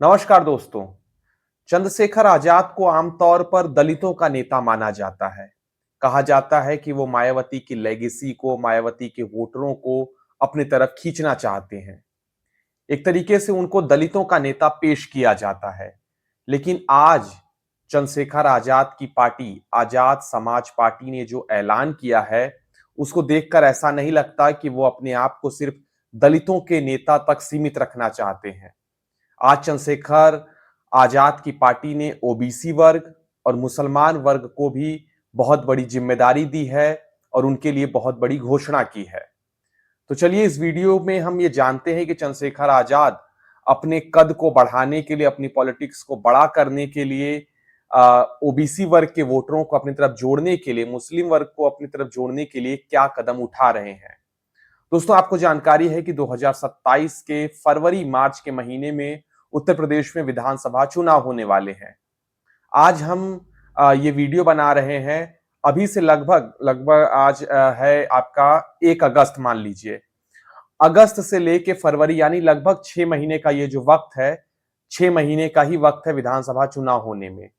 नमस्कार दोस्तों। चंद्रशेखर आजाद को आमतौर पर दलितों का नेता माना जाता है। कहा जाता है कि वो मायावती की लेगेसी को, मायावती के वोटरों को अपनी तरफ खींचना चाहते हैं। एक तरीके से उनको दलितों का नेता पेश किया जाता है। लेकिन आज चंद्रशेखर आजाद की पार्टी, आजाद समाज पार्टी ने जो ऐलान किया है, उसको देखकर ऐसा नहीं लगता कि वो अपने आप को सिर्फ दलितों के नेता तक सीमित रखना चाहते हैं। आज चंद्रशेखर आजाद की पार्टी ने ओबीसी वर्ग और मुसलमान वर्ग को भी बहुत बड़ी जिम्मेदारी दी है और उनके लिए बहुत बड़ी घोषणा की है। तो चलिए इस वीडियो में हम ये जानते हैं कि चंद्रशेखर आजाद अपने कद को बढ़ाने के लिए, अपनी पॉलिटिक्स को बड़ा करने के लिए, ओबीसी वर्ग के वोटरों को अपनी तरफ जोड़ने के लिए, मुस्लिम वर्ग को अपनी तरफ जोड़ने के लिए क्या कदम उठा रहे हैं। दोस्तों, आपको जानकारी है कि 2027 के फरवरी मार्च के महीने में उत्तर प्रदेश में विधानसभा चुनाव होने वाले हैं। आज हम ये वीडियो बना रहे हैं। अभी से लगभग लगभग आज है आपका 1 अगस्त, मान लीजिए। अगस्त से लेके फरवरी यानी लगभग 6 महीने का ये जो वक्त है, 6 महीने का ही वक्त है विधानसभा चुनाव होने में।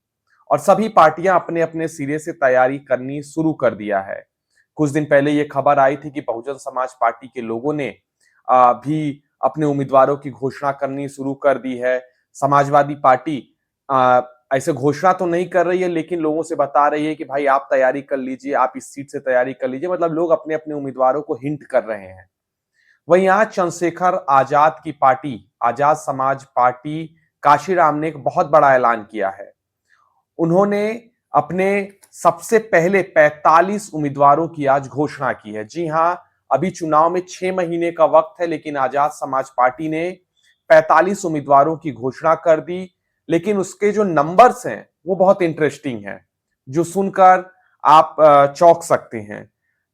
और सभी पार्टियां अपने अपने सिरे से तैयारी करनी शुरू कर दिया है। कुछ दिन पहले ये खबर आई थी कि बहुजन समाज पार्टी के लोगों ने भी अपने उम्मीदवारों की घोषणा करनी शुरू कर दी है। समाजवादी पार्टी ऐसे घोषणा तो नहीं कर रही है, लेकिन लोगों से बता रही है कि भाई आप तैयारी कर लीजिए, आप इस सीट से तैयारी कर लीजिए। मतलब लोग अपने अपने उम्मीदवारों को हिंट कर रहे हैं। वहीं आज चंद्रशेखर आजाद की पार्टी, आजाद समाज पार्टी काशीराम ने एक बहुत बड़ा ऐलान किया है। उन्होंने अपने सबसे पहले 45 उम्मीदवारों की आज घोषणा की है। जी हां, अभी चुनाव में 6 महीने का वक्त है, लेकिन आजाद समाज पार्टी ने 45 उम्मीदवारों की घोषणा कर दी। लेकिन उसके जो नंबर्स हैं वो बहुत इंटरेस्टिंग हैं, जो सुनकर आप चौंक सकते हैं।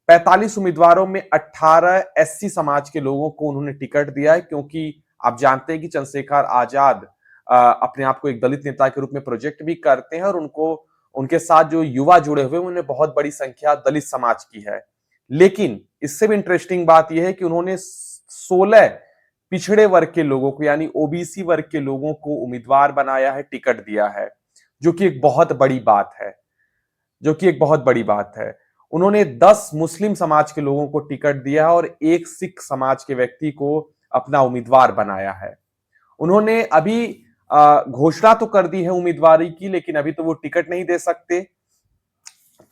45 उम्मीदवारों में 18 एससी समाज के लोगों को उन्होंने टिकट दिया है, क्योंकि आप जानते हैं कि चंद्रशेखर आजाद अपने आप को एक दलित नेता के रूप में प्रोजेक्ट भी करते हैं और उनको, उनके साथ जो युवा जुड़े हुए उन्हें बहुत बड़ी संख्या दलित समाज की है। लेकिन इससे भी इंटरेस्टिंग बात यह है कि उन्होंने 16 पिछड़े वर्ग के लोगों को यानी ओबीसी वर्ग के लोगों को उम्मीदवार बनाया है, टिकट दिया है, जो कि एक बहुत बड़ी बात है, जो कि एक बहुत बड़ी बात है। उन्होंने 10 मुस्लिम समाज के लोगों को टिकट दिया है और एक सिख समाज के व्यक्ति को अपना उम्मीदवार बनाया है। उन्होंने अभी घोषणा तो कर दी है उम्मीदवारी की, लेकिन अभी तो वो टिकट नहीं दे सकते।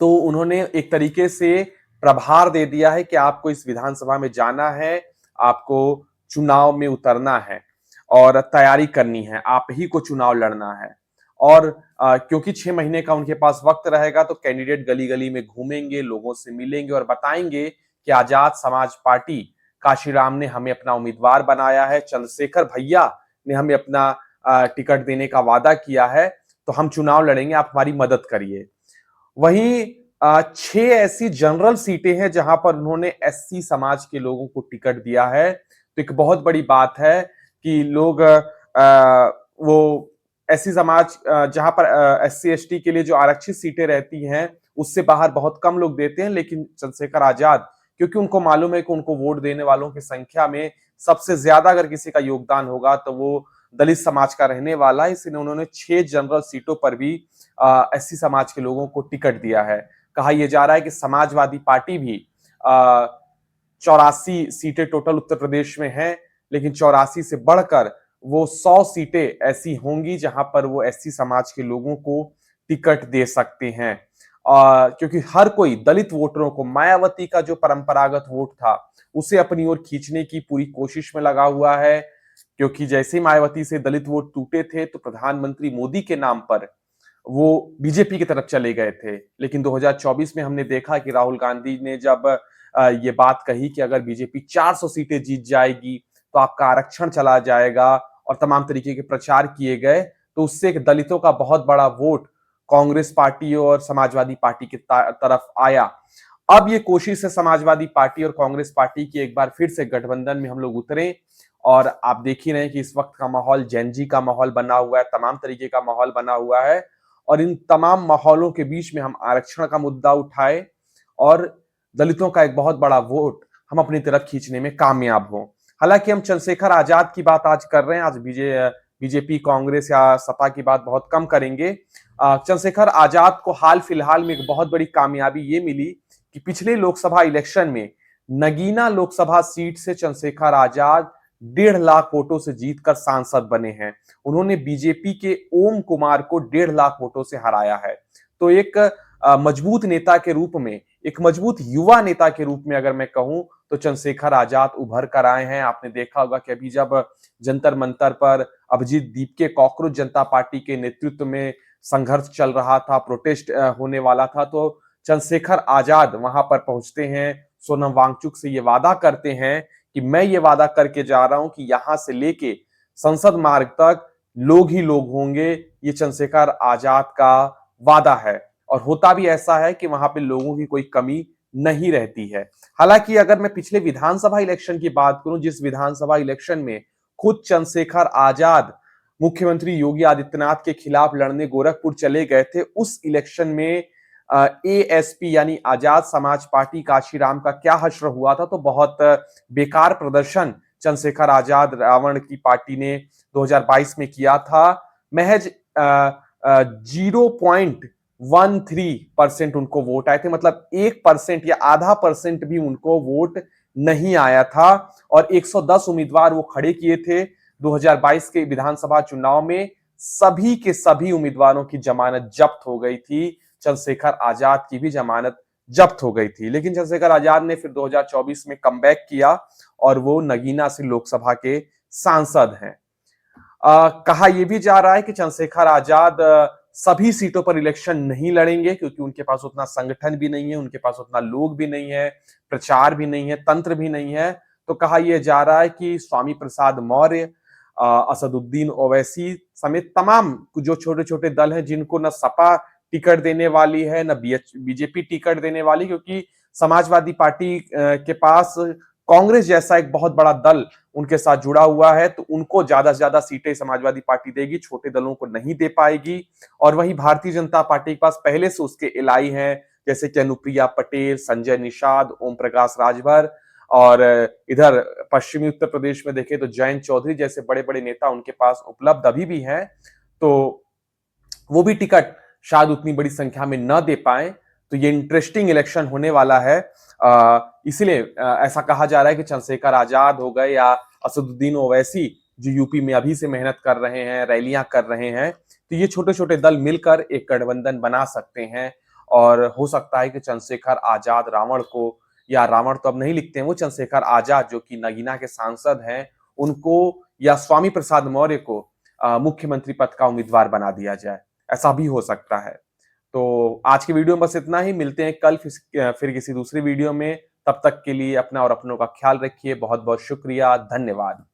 तो उन्होंने एक तरीके से प्रभार दे दिया है कि आपको इस विधानसभा में जाना है, आपको चुनाव में उतरना है और तैयारी करनी है, आप ही को चुनाव लड़ना है। और क्योंकि 6 महीने का उनके पास वक्त रहेगा, तो कैंडिडेट गली गली में घूमेंगे, लोगों से मिलेंगे और बताएंगे कि आजाद समाज पार्टी काशीराम ने हमें अपना उम्मीदवार बनाया है, चंद्रशेखर भैया ने हमें अपना टिकट देने का वादा किया है, तो हम चुनाव लड़ेंगे, आप हमारी मदद करिए। वहीं 6 ऐसी जनरल सीटें हैं जहां पर उन्होंने एससी समाज के लोगों को टिकट दिया है। तो एक बहुत बड़ी बात है कि लोग वो एससी समाज, जहां पर एससी एसटी के लिए जो आरक्षित सीटें रहती हैं, उससे बाहर बहुत कम लोग देते हैं। लेकिन चंद्रशेखर आजाद, क्योंकि उनको मालूम है कि उनको वोट देने वालों की संख्या में सबसे ज्यादा अगर किसी का योगदान होगा तो वो दलित समाज का रहने वाला है, इसलिए उन्होंने 6 जनरल सीटों पर भी एससी समाज के लोगों को टिकट दिया है। कहा यह जा रहा है कि समाजवादी पार्टी भी 84 सीटें टोटल उत्तर प्रदेश में हैं, लेकिन 84 से बढ़कर वो 100 सीटें ऐसी होंगी जहां पर वो एससी समाज के लोगों को टिकट दे सकते हैं। क्योंकि हर कोई दलित वोटरों को, मायावती का जो परंपरागत वोट था उसे अपनी ओर खींचने की पूरी कोशिश में लगा हुआ है। क्योंकि जैसे ही मायावती से दलित वोट टूटे थे, तो प्रधानमंत्री मोदी के नाम पर वो बीजेपी की तरफ चले गए थे। लेकिन 2024 में हमने देखा कि राहुल गांधी ने जब ये बात कही कि अगर बीजेपी 400 सीटें जीत जाएगी तो आपका आरक्षण चला जाएगा, और तमाम तरीके के प्रचार किए गए, तो उससे एक दलितों का बहुत बड़ा वोट कांग्रेस पार्टी और समाजवादी पार्टी की तरफ आया। अब ये कोशिश है समाजवादी पार्टी और कांग्रेस पार्टी की, एक बार फिर से गठबंधन में हम लोग उतरे। और आप देख ही रहे हैं कि इस वक्त का माहौल जेनजी का माहौल बना हुआ है, तमाम तरीके का माहौल बना हुआ है। और इन तमाम माहौलों के बीच में हम आरक्षण का मुद्दा उठाए और दलितों का एक बहुत बड़ा वोट हम अपनी तरफ खींचने में कामयाब हों। हालांकि हम चंद्रशेखर आजाद की बात आज कर रहे हैं। आज बीजेपी, कांग्रेस या सपा की बात बहुत कम करेंगे। चंद्रशेखर आजाद को हाल फिलहाल में एक बहुत बड़ी कामयाबी ये मिली कि पिछले लोकसभा इलेक्शन में नगीना लोकसभा सीट से चंद्रशेखर आजाद 1.5 लाख वोटों से जीतकर सांसद बने हैं। उन्होंने बीजेपी के ओम कुमार को 1.5 लाख वोटों से हराया है। तो एक मजबूत नेता के रूप में, एक मजबूत युवा नेता के रूप में अगर मैं कहूं तो चंद्रशेखर आजाद उभर कर आए हैं। आपने देखा होगा कि अभी जब जंतर मंतर पर अभिजीत दीप के कॉकरोच जनता पार्टी के नेतृत्व में संघर्ष चल रहा था, प्रोटेस्ट होने वाला था, तो चंद्रशेखर आजाद वहां पर पहुंचते हैं, सोनम वांगचुक से ये वादा करते हैं कि मैं ये वादा करके जा रहा हूं कि यहां से लेके संसद मार्ग तक लोग ही लोग होंगे। ये चंद्रशेखर आजाद का वादा है और होता भी ऐसा है कि वहां पे लोगों की कोई कमी नहीं रहती है। हालांकि अगर मैं पिछले विधानसभा इलेक्शन की बात करूं, जिस विधानसभा इलेक्शन में खुद चंद्रशेखर आजाद मुख्यमंत्री योगी आदित्यनाथ के खिलाफ लड़ने गोरखपुर चले गए थे, उस इलेक्शन में एएसपी यानी आजाद समाज पार्टी काशीराम का क्या हश्र हुआ था। तो बहुत बेकार प्रदर्शन चंद्रशेखर आजाद रावण की पार्टी ने 2022 में किया था। महज 0.13% उनको वोट आए थे, मतलब 1% या आधा परसेंट भी उनको वोट नहीं आया था। और 110 उम्मीदवार वो खड़े किए थे 2022 के विधानसभा चुनाव में। सभी के सभी उम्मीदवारों की जमानत जब्त हो गई थी, चंद्रशेखर आजाद की भी जमानत जब्त हो गई थी। लेकिन चंद्रशेखर आजाद ने फिर 2024 में कमबैक किया और वो नगीना से लोकसभा के सांसद हैं। कहा यह भी जा रहा है कि चंद्रशेखर आजाद सभी सीटों पर इलेक्शन नहीं लड़ेंगे, क्योंकि उनके पास उतना संगठन भी नहीं है, उनके पास उतना लोग भी नहीं है, प्रचार भी नहीं है, तंत्र भी नहीं है। तो कहा यह जा रहा है कि स्वामी प्रसाद मौर्य, असदुद्दीन ओवैसी समेत तमाम जो छोटे छोटे दल हैं, जिनको न सपा टिकट देने वाली है न बीजेपी टिकट देने वाली, क्योंकि समाजवादी पार्टी के पास कांग्रेस जैसा एक बहुत बड़ा दल उनके साथ जुड़ा हुआ है, तो उनको ज्यादा से ज्यादा सीटें समाजवादी पार्टी देगी, छोटे दलों को नहीं दे पाएगी। और वहीं भारतीय जनता पार्टी के पास पहले से उसके एलाई हैं, जैसे कि अनुप्रिया पटेल, संजय निषाद, ओम प्रकाश राजभर, और इधर पश्चिमी उत्तर प्रदेश में देखें तो जयंत चौधरी जैसे बड़े बड़े नेता उनके पास उपलब्ध अभी भी हैं। तो वो भी टिकट शायद उतनी बड़ी संख्या में न दे पाए। तो ये इंटरेस्टिंग इलेक्शन होने वाला है। इसलिए ऐसा कहा जा रहा है कि चंद्रशेखर आजाद हो गए या असदुद्दीन ओवैसी, जो यूपी में अभी से मेहनत कर रहे हैं, रैलियां कर रहे हैं, तो ये छोटे छोटे दल मिलकर एक गठबंधन बना सकते हैं। और हो सकता है कि चंद्रशेखर आजाद रावण को, या रावण तो अब नहीं लिखते हैं, वो चंद्रशेखर आजाद जो कि नगीना के सांसद हैं, उनको या स्वामी प्रसाद मौर्य को मुख्यमंत्री पद का उम्मीदवार बना दिया जाए। ऐसा भी हो सकता है। तो आज की वीडियो में बस इतना ही। मिलते हैं कल फिर किसी दूसरी वीडियो में। तब तक के लिए अपना और अपनों का ख्याल रखिए। बहुत बहुत शुक्रिया, धन्यवाद।